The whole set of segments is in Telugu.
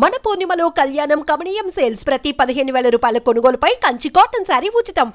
మన పూర్ణిమలో కళ్యాణం కమనీయం సేల్స్ ప్రతి 15,000 రూపాయల కొనుగోలుపై కంచి కాటన్ శారీ ఉచితం.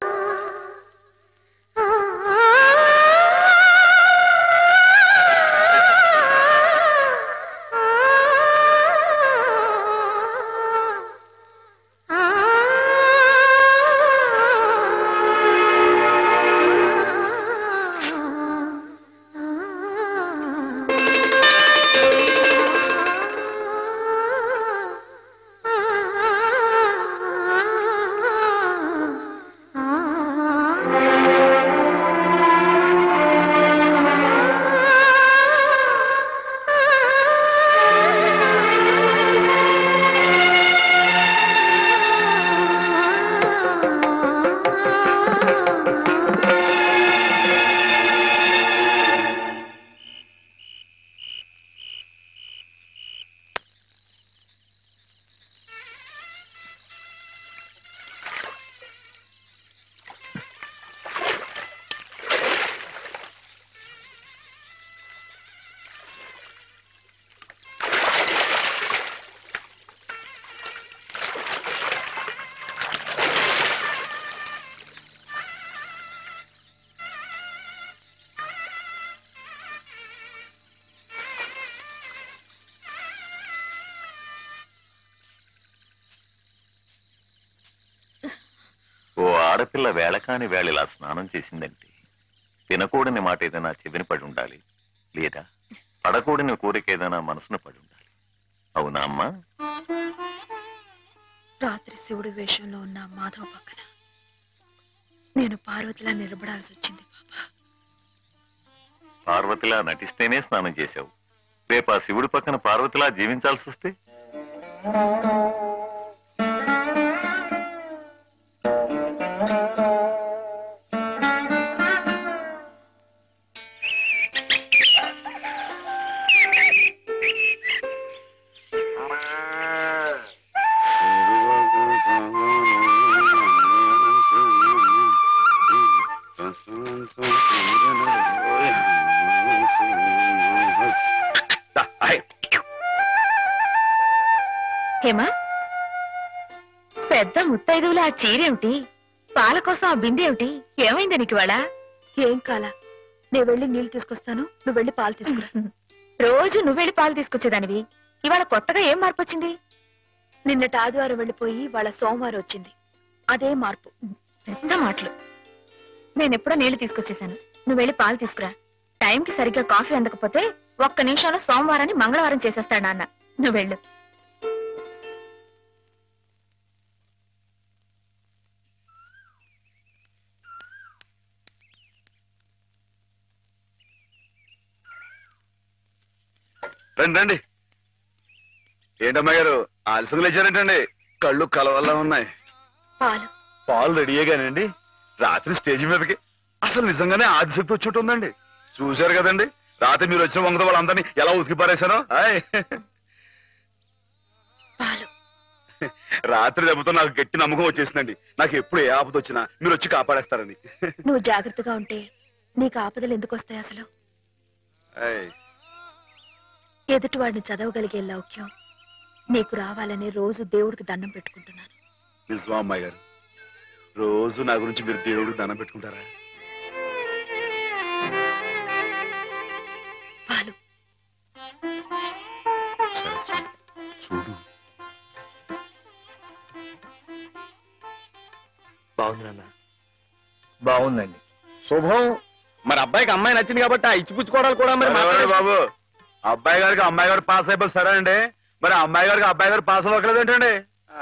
ఓ ఆడపిల్ల వేళకాని వేళలా స్నానం చేసిందంటే తినకూడని మాట ఏదైనా చెవిని పడి ఉండాలి, లేదా పడకూడని కోరిక ఏదైనా మనసును పడి ఉండాలి. అవునా అమ్మా? రాత్రి శివుడి వేషంలో ఉన్న మాధవ్ పక్కన నేను పార్వతిలా నిలబడాల్సి వచ్చింది బాబా. పార్వతిలా నటిస్తేనే స్నానం చేశావు, రేపు ఆ శివుడి పక్కన పార్వతిలా జీవించాల్సి వస్తే? హేమా, పెద్ద ముత్తైదువులు ఆ చీరేమిటి, పాల కోసం ఆ బిందెేమిటి, ఏమైంది నీకు ఇవాళ? ఏం కాలా, నేను వెళ్ళి నీళ్లు తీసుకొస్తాను, నువ్వు వెళ్ళి పాలు తీసుకురా. రోజు నువ్వు వెళ్ళి పాలు తీసుకొచ్చేదానివి, ఇవాళ కొత్తగా ఏం మార్పు వచ్చింది? నిన్నటి ఆదివారం వెళ్ళిపోయి వాళ్ళ సోమవారం వచ్చింది, అదే మార్పు. పెద్ద మాటలు. నేనెప్పుడో నీళ్లు తీసుకొచ్చేసాను, నువ్వు వెళ్ళి పాలు తీసుకురా. టైంకి సరిగ్గా కాఫీ అందకపోతే ఒక్క నిమిషంలో సోమవారాన్ని మంగళవారం చేసేస్తాడు నాన్న. నువ్వు వెళ్ళు. రండి రండి. ఏంటమ్మా గారు ఆలస్యంగా లేచారంటండి? కళ్ళు కలవల్లా ఉన్నాయి. పాలు రెడీయేగానండి. రాత్రి స్టేజ్ మీదకి అసలు నిజంగానే ఆదిశక్తి వచ్చినట్టుందండి. చూశారు కదండి రాత్రి మీరు వచ్చిన వంగతో వాళ్ళందరినీ ఎలా ఉతికి పారేశానో. రాత్రి దెబ్బతో నాకు గట్టి నమ్మకం వచ్చేసిందండి. నాకు ఎప్పుడు ఏ ఆపద వచ్చినా మీరు వచ్చి కాపాడేస్తారని. నువ్వు జాగ్రత్తగా ఉంటే నీకు ఆపదలు ఎందుకు వస్తాయి? అసలు ఎదుటి వాడిని చదవగలిగే లౌక్యం నీకు రావాలని రోజు దేవుడికి దండం పెట్టుకుంటున్నాను. నిజమా అమ్మాయి గారు? రోజు నా గురించి మీరు దేవుడికి దండం పెట్టుకుంటారా? పాలు చూడు. బాగుంది నాన్న, బాగుందండి. శుభం. మరి అబ్బాయికి అమ్మాయి నచ్చింది కాబట్టి ఆ ఇచ్చిపుచ్చుకోవడాలు కూడా మరి బాబు. అబ్బాయి గారికి అమ్మాయి గారు పాస్ అయిపోయి సరే అండి, మరి అమ్మాయి గారికి అబ్బాయి గారు పాస్ అవ్వట్లేదు ఏంటండి?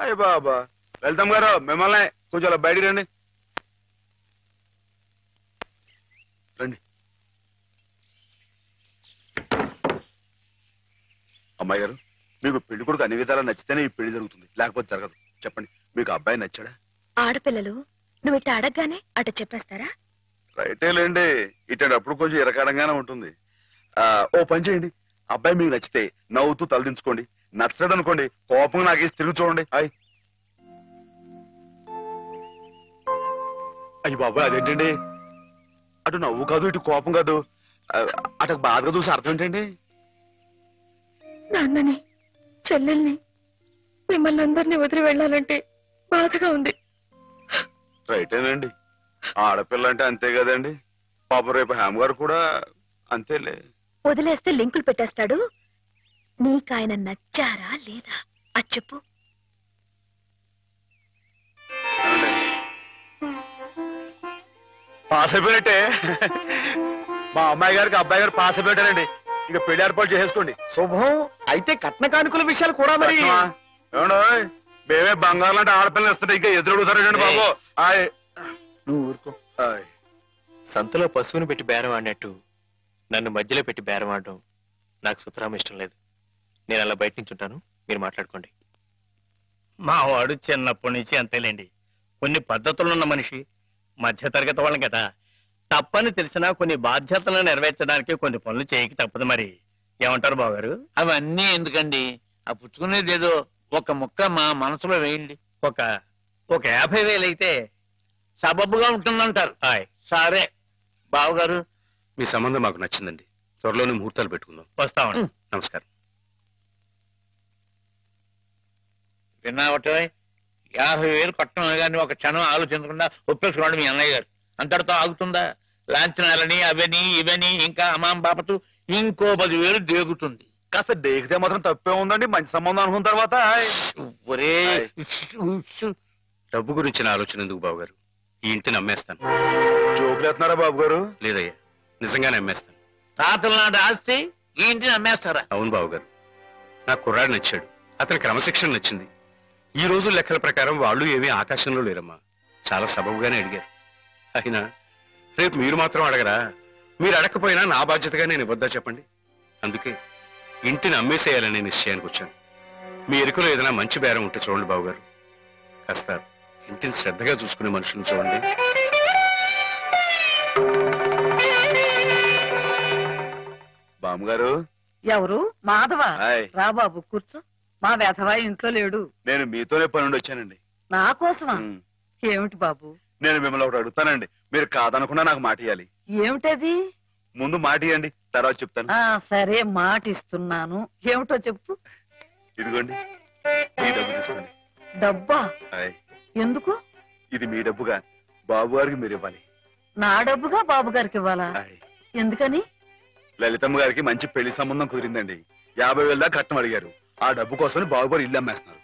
అయ్య బాబా. వెళ్తాం గారు మిమ్మల్ని కొంచెం అలా బయటికి రండి. రండి. అమ్మాయి గారు మీకు పెళ్లి కొడుకు అన్ని విధాలా నచ్చితేనే ఈ పెళ్లి జరుగుతుంది, లేకపోతే జరగదు. చెప్పండి, మీకు అబ్బాయి నచ్చాడా? ఆడపిల్లలు నువ్వు ఇట్ట అడగగానే అట చెప్పేస్తారా? రైటే లేండి, ఇటప్పుడు కొంచెం ఇరకాడంగానే ఉంటుంది. ఓ పని చేయండి, అబ్బాయి మీకు నచ్చితే నవ్వుతూ తలదించుకోండి, నచ్చడు అనుకోండి కోపంగా నాకేసి తిరిగి చూడండి. అయ్యి బాబాయ్ అదేంటండి? అటు నవ్వు కాదు ఇటు కోపం కాదు, అటు బాధగా చూసి అర్థం ఏంటండి? నాన్నని చెల్లెల్ని మిమ్మల్ని అందరినీ వదిలి వెళ్ళాలంటే బాధగా ఉంది. రైటేనండి, ఆడపిల్ల అంటే అంతే కదండి. పాప రేపు హేమ గారు కూడా అంతేలే. వదిలేస్తే లింకులు పెట్టేస్తాడు. నీకాయన నచ్చారా లేదా అది చెప్పు. పాస్ అయిపోయినట్టే. మా అమ్మాయి గారికి అబ్బాయి గారు పాస్ అయిపోయారండి. ఇక పెళ్లి ఏర్పాటు చేసేసుకోండి. శుభం. అయితే కట్న కానుకల విషయాలు కూడా మరి ఏమండో మేమే బంగారం లాంటి ఆడపిల్లలు ఇస్తుంటే ఇంకా ఎదురుడుతారండి బాబు. నువ్వు ఊరుకో. సంతలో పశువుని పెట్టి బేరం ఆడినట్టు నన్ను మధ్యలో పెట్టి బేరం ఆడడం నాకు సుతరాం ఇష్టం లేదు. నేను అలా బయట నుంచి ఉంటాను, మీరు మాట్లాడుకోండి. మా వాడు చిన్నప్పటి నుంచి అంతేలేండి. కొన్ని పద్ధతులున్న మనిషి, మధ్యతరగతి వాళ్ళం కదా. తప్పని తెలిసినా కొన్ని బాధ్యతలను నెరవేర్చడానికి కొన్ని పనులు చేయక తప్పదు. మరి ఏమంటారు బావగారు? అవన్నీ ఎందుకండి, ఆ పుచ్చుకునేది ఏదో ఒక ముక్క మా మనసులో వేయండి. ఒక 50,000 అయితే సబబుగా ఉంటుందంటారు. సరే బావగారు, మీ సంబంధం మాకు నచ్చిందండి. త్వరలోనే ముహూర్తాలు పెట్టుకుందాం. వస్తామండి. నమస్కారం. విన్నావటే 50,000 కట్టడం కానీ ఒక క్షణం ఆలోచించకుండా ఒప్పేసుకోండి మీ అన్నయ్య గారు. అంతటితో ఆగుతుందా? లాంఛనాలని అవని ఇవని ఇంకా అమాం బాపతు ఇంకో 10,000 దేగుతుంది. కాస్త దేగితే మాత్రం తప్పే ఉందండి. మంచి సంబంధం అనుకున్న తర్వాత ఒరే డబ్బు గురించిన ఆలోచన ఎందుకు బాబుగారు? ఈ ఇంటిని అమ్మేస్తాను. జోకులు ఎత్తున్నారా బాబు గారు? లేదయ్యా, నిజంగానే అమ్మేస్తాను. తాతల నాటి ఆస్తి ఈ ఇంటిని అమ్మేస్తారా? అవును బాబుగారు, నాకు కుర్రాడు నచ్చాడు. అతని క్రమశిక్షణ నచ్చింది. ఈ రోజు లెక్కల ప్రకారం వాళ్ళు ఏమీ ఆకాశంలో లేరమ్మా. చాలా సబబుగానే అడిగారు. అయినా రేపు మీరు మాత్రం అడగరా? మీరు అడగకపోయినా నా బాధ్యతగా నేను ఇవ్వద్దా చెప్పండి? అందుకే ఇంటిని అమ్మేసేయాలనే నిశ్చయానికి వచ్చాను. మీ ఎరుకలో ఏదైనా మంచి బేరం ఉంటే చూడండి బాబుగారు. కాస్త ఇంటిని శ్రద్ధగా చూసుకునే మనుషులను చూడండి. బామ్మగారు. ఎవరు? మాధవ. రా బాబు కూర్చో. మా వెధవా ఇంట్లో లేడు. నేను మీతోనే పనుండి వచ్చానండి. నా కోసమా? ఏమిటి బాబు? నేను మిమ్మల్ని ఒకటి అడుగుతానండి, మీరు కాదనకుండా నాకు మాట ఇవ్వాలి. ఏమిటది? ముందు మాట ఇవ్వండి, తర్వాత చెప్తాను. సరే, మాట ఇస్తున్నాను. ఏమిటో చెప్పు. ఇదిగోండి, ఈ డబ్బు తీసుకోండి. డబ్బా? ఎందుకు? ఇది మీ డబ్బుగా బాబు గారికి మీరు ఇవ్వాలి. నా డబ్బుగా బాబు గారికి ఇవ్వాలా? ఎందుకని? లలితమ్మ గారికి మంచి పెళ్లి సంబంధం కుదిరిందండి. 50,000 దాకా కట్నం అడిగారు. ఆ డబ్బు కోసం బాబు గారు ఇల్లు అమ్మేస్తున్నారు.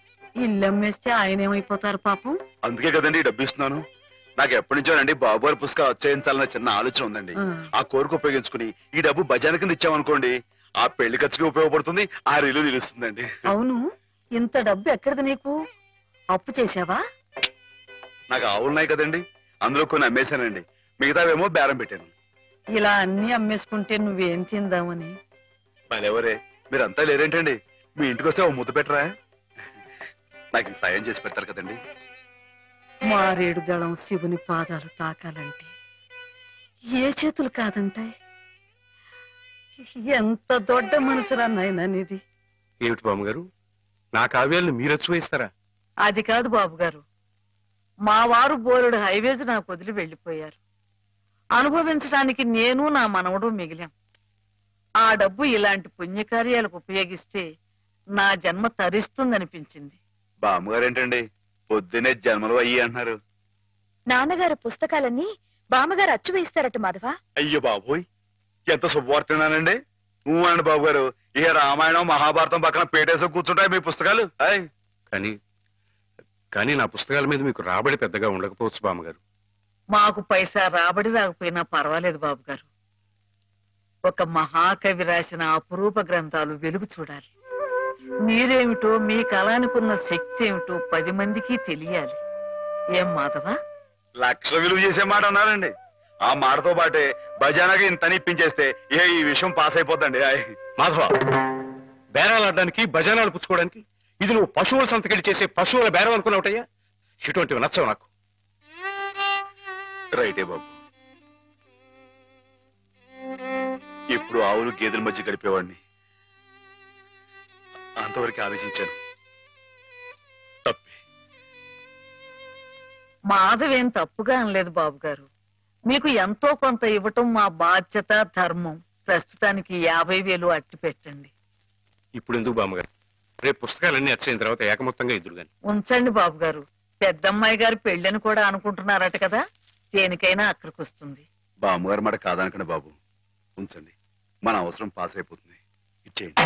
ఇల్లు అమ్మేస్తే ఆయన ఏమైపోతారు పాపం? అందుకే కదండి డబ్బు ఇస్తున్నాను. నాకు ఎప్పటి నుంచోనండి బాబు గారి పుస్తకాలు వచ్చేయించాలన్న చిన్న ఆలోచన ఉందండి. ఆ కోరిక ఉపయోగించుకుని ఈ డబ్బు బజార్ కింద ఇచ్చామనుకోండి, ఆ పెళ్లి ఖర్చుకి ఉపయోగపడుతుంది, ఆ ఇల్లు నిలుస్తుందండి. అవును, ఇంత డబ్బు ఎక్కడిది నీకు? అప్పు చేశావా? నాకు ఆవులున్నాయి కదండి, అందులో కొన్ని అమ్మేశానండి. మిగతావేమో బేరం పెట్టాను. ఇలా అన్ని అమ్మేసుకుంటే నువ్వేం తిందామని. మళ్ళెవరే మీరంతా లేరేంటండి? మీ ఇంటికి వస్తే ఓ ముద్దు పెట్టరా? నాకు సాయం చేసి పెడతారు కదండి. మారేడు దళం శివుని పాదాలు తాకాలంటే ఏ చేతులు కాదంటాయి? ఎంత దొడ్డ మనసురా నాయనా నీది. ఏమిటి బామ్మగారు, నా కావ్యాలను మీరచ్చు వేస్తారా? అది కాదు బాబుగారు, మా వారు బోరుడు హైవేస్ నాకు వదిలి వెళ్లిపోయారు. అనుభవించడానికి నేను నా మనవడు మిగిలాం. ఆ డబ్బు ఇలాంటి పుణ్యకార్యాలకు ఉపయోగిస్తే నా జన్మ తరిస్తుందనిపించింది. బామ్మగారు ఏంటండి పొద్దునే జన్మలు అయ్యి అంటున్నారు? నాన్నగారు పుస్తకాలన్నీ బామ్మగారు అచ్చు వేస్తారట మాధవ. అయ్యో బాబోయ్, ఎంత శుభవార్తనానండి. అనండి బాబు గారు, ఇక రామాయణం మహాభారతం పక్కన పేటేసి కూర్చుంటాయి మీ పుస్తకాలు. కానీ నా పుస్తకాల మీద మీకు రాబడి పెద్దగా ఉండకపోవచ్చు బామ్మగారు. మాకు పైసా రాబడి రాకపోయినా పర్వాలేదు బాబుగారు. ఒక మహాకవి రాసిన అపురూప గ్రంథాలు వెలుగు చూడాలి. మీరేమిటో, మీ కళానికున్న శక్తి ఏమిటో 10 మందికి తెలియాలి. ఏం మాధవ? లక్ష విలువ చేసే మాట అన్నారండి. ఆ మాటతో పాటే భజానగా ఇంత ఇప్పించేస్తే ఈ విషయం పాస్ అయిపోద్దండి. మాధవ, బేరాలు ఆడడానికి భజనాలు పుచ్చుకోవడానికి ఇది నువ్వు పశువుల సంతకెళ్ళి చేసే పశువుల బేరం అనుకున్నావుటయ్యా? ఇటువంటివి నచ్చవు నాకు. రైటే బాబు, ఇప్పుడు ఆవులు గేదెల మధ్య గడిపేవాడిని. అంతవరకు ఆలోచించాను. తప్పే. మాధవేం తప్పుగా అనలేదు బాబుగారు. మీకు ఎంతో కొంత ఇవ్వటం మా బాధ్యత, ధర్మం. ప్రస్తుతానికి 50,000 అట్టి పెట్టండి. ఇప్పుడు ఎందుకు బామ్మగారు? రేపు పుస్తకాలన్నీ వచ్చైన తర్వాత ఏకమొత్తంగా ఎదురుగాని. ఉంచండి బాబు గారు, పెద్దమ్మాయి గారు పెళ్ళని కూడా అనుకుంటున్నారట కదా, దేనికైనా అక్కడికి వస్తుంది. బామ్మగారు మాట కాదనకండి బాబు, ఉంచండి, మన అవసరం పాస్ అయిపోతుంది, ఇచ్చేయండి.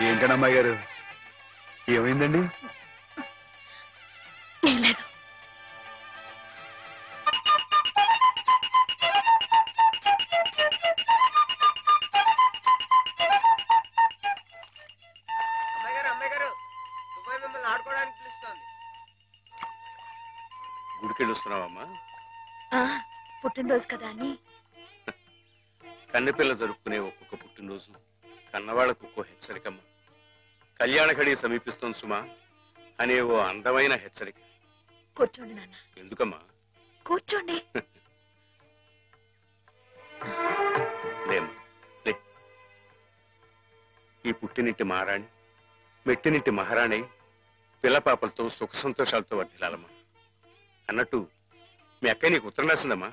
ఏంటండి అమ్మాయి గారు, ఏమైందండి? ఏం లేదు. గుడికెళ్ళి వస్తున్నావమ్మా? పుట్టినరోజు కదా అని. కన్నెపిల్ల జరుపుకునే ఒక్కొక్క పుట్టినరోజు కన్నవాళ్లకు ఒక్కో హెచ్చరికమ్మ. కళ్యాణ ఘడి సమీపిస్తోంది సుమా అనే ఓ అందమైన హెచ్చరిక. కూర్చోండి నాన్న. ఎందుకమ్మా? కూర్చోండి. ఈ పుట్టినింటి మహారాణి, మెట్టినింటి మహారాణి పిల్లపాపలతో సుఖ సంతోషాలతో వర్ధిల్లాలమ్మా. అన్నట్టు మీ అక్కయ్య నీకు ఉత్తరం రాసిందమ్మా.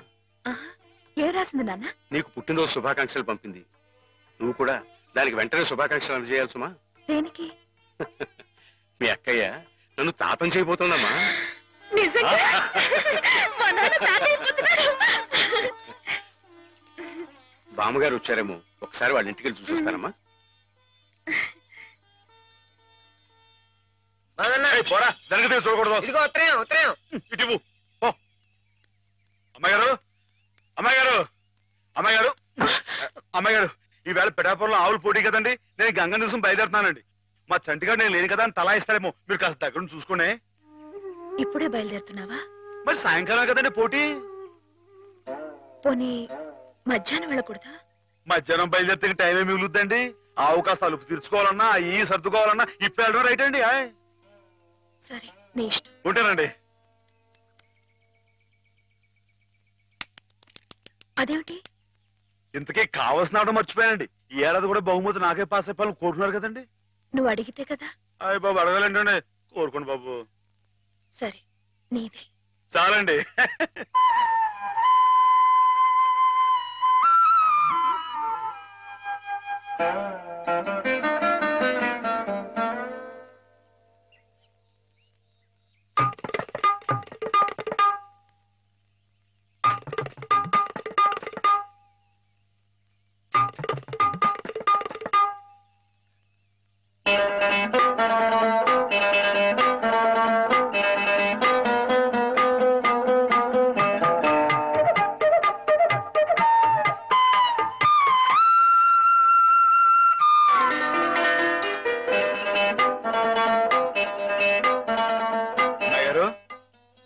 ఏం రాసింది నాన్న? నీకు పుట్టినరోజు శుభాకాంక్షలు పంపింది. నువ్వు కూడా దానికి వెంటనే శుభాకాంక్షలు అందజేయాలి సుమా. దేనికి? మీ అక్కయ్య నన్ను తాతం చేయబోతోందమ్మా. బామ్మగారు వచ్చారేమో, ఒకసారి వాళ్ళ ఇంటికి వెళ్ళి చూసొస్తానమ్మా. పోరా, జరగదు, చూడకూడదు. ఇదిగో ఉత్తరం, ఉత్తరం ఇటు. అమ్మాయి గారు, అమ్మాయి గారు, అమ్మాయి గారు, అమ్మాయి గారు, ఈవేళ పిఠాపురంలో ఆవులు పోటీ కదండి, నేను గంగ నిమిషం బయలుదేరుతున్నానండి. మా చంటిగాడు నేను లేని కదా అని తలా ఇస్తారేమో, మీరు కాస్త దగ్గర చూసుకోండి. ఇప్పుడే బయలుదేరుతున్నావా? మరి సాయంకాలం కదండి పోటీ. పోనీ మధ్యాహ్నం వెళ్ళకూడదా? మధ్యాహ్నం బయలుదేరితే టైం ఏమి మిగులుద్దండి. ఆవు కాస్త అలుపు తీర్చుకోవాలన్నా, ఈ సర్దుకోవాలన్నా ఇప్పుడు వెళ్ళడం రైట్ అండి. సరే, నీ ఇష్టం. ఉంటానండి. అదేమిటి? ఇంతకీ కావాల్సిన ఆవిడ మర్చిపోయానండి. ఈ ఏడాది కూడా బహుమతి నాకే పాస్ అయిపోవాలని కోరుకున్నారు కదండి. నువ్వు అడిగితే కదా. అయ్య బాబు, అడగాలండి, కోరుకోండి బాబు. సరే, నీదే చాలండి.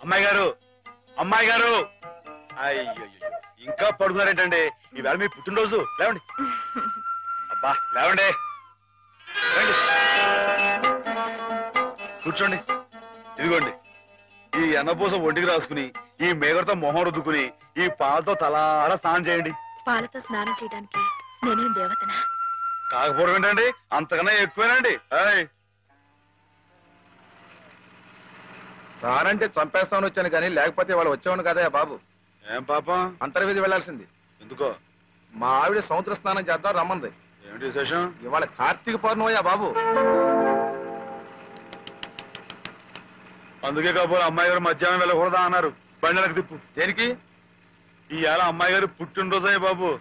అమ్మాయి గారు, అమ్మాయి గారు, అయ్యో ఇంకా పడుకున్నారేంటండి? ఈవేళ మీ పుట్టినరోజు. లేవండి, అబ్బా లేవండి, కూర్చోండి. ఇదిగోండి, ఈ ఎన్నపూస ఒంటికి రాసుకుని, ఈ మేగడతో మొహం రుద్దుకుని, ఈ పాలతో తలారా స్నానం చేయండి. పాలతో స్నానం చేయడానికి నేనేం దేవతనా? కాకపోవడం ఏంటండి, అంతకన్నా ఎక్కువేనండి. రానంటే చంపేస్తామని వచ్చాను కానీ లేకపోతే వాళ్ళు వచ్చేవాడు కదా బాబు. ఏం పాపం? అంతర్వేది వెళ్లాల్సింది. ఎందుకో? మా ఆవిడ సముద్ర స్నానం చేద్దాం రమ్మంది. ఏమిటి విశేషం? ఇవాళ కార్తీక పౌర్ణమయ్యా బాబు. అందుకే కాబోలు అమ్మాయి గారు మధ్యాహ్నం వెళ్ళకూడదా అన్నారు. బండలకు తిప్పు. దేనికి? ఇవాళ అమ్మాయి గారు పుట్టినరోజే బాబు.